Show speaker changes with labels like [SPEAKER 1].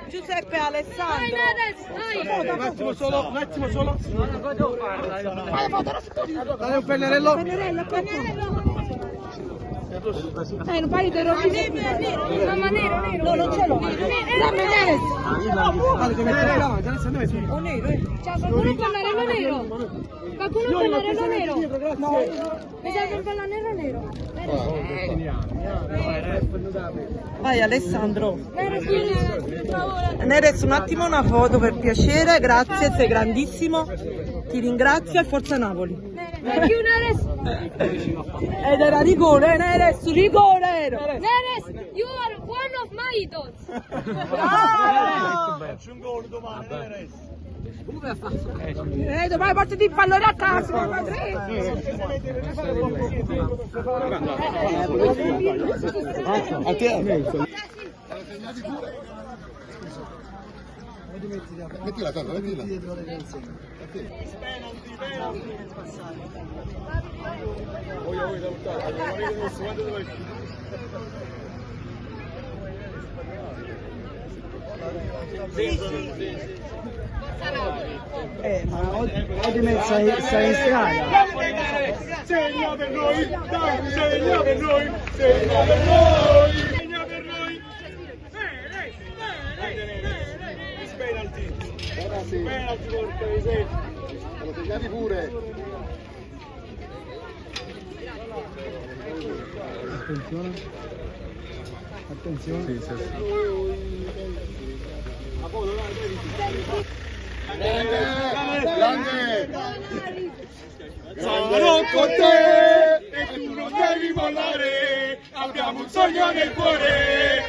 [SPEAKER 1] Giuseppe Alessandro.
[SPEAKER 2] Un attimo solo. Dai un pennarello.
[SPEAKER 3] Un paio di robe. Mamma nero.
[SPEAKER 1] No, non ce l'ho.
[SPEAKER 3] Dammi Neres.
[SPEAKER 2] Vale, devi mettere davanti, adesso andiamo su.
[SPEAKER 1] O nero,
[SPEAKER 3] Ciao, qualcuno un pennarello nero? Qualcuno un pennarello nero?
[SPEAKER 2] No.
[SPEAKER 3] Mi serve un pennarello nero.
[SPEAKER 1] Vai Alessandro.
[SPEAKER 3] Neres, vieni, per favore.
[SPEAKER 1] Neres, un attimo una foto per piacere, grazie, sei grandissimo. Ti ringrazio e forza Napoli.
[SPEAKER 3] Thank you, Neres.
[SPEAKER 1] Ed era rigore, Neres, rigore!
[SPEAKER 3] Neres, you are one of my idols.
[SPEAKER 2] Faccio un gol domani, Neres.
[SPEAKER 1] Domani portati il pallone a casa,
[SPEAKER 4] Mettila, Carlo, mettila.
[SPEAKER 2] Ma oggi sei in strada.
[SPEAKER 5] Segna per noi, dai, segna per noi, segna per noi, segna per noi. Penalty. Penalty cortese.
[SPEAKER 4] Lo segnavi pure.
[SPEAKER 2] Attenzione. Sì.
[SPEAKER 4] Grande.
[SPEAKER 5] Sarò con te e tu non devi mollare. Abbiamo un sogno nel cuore.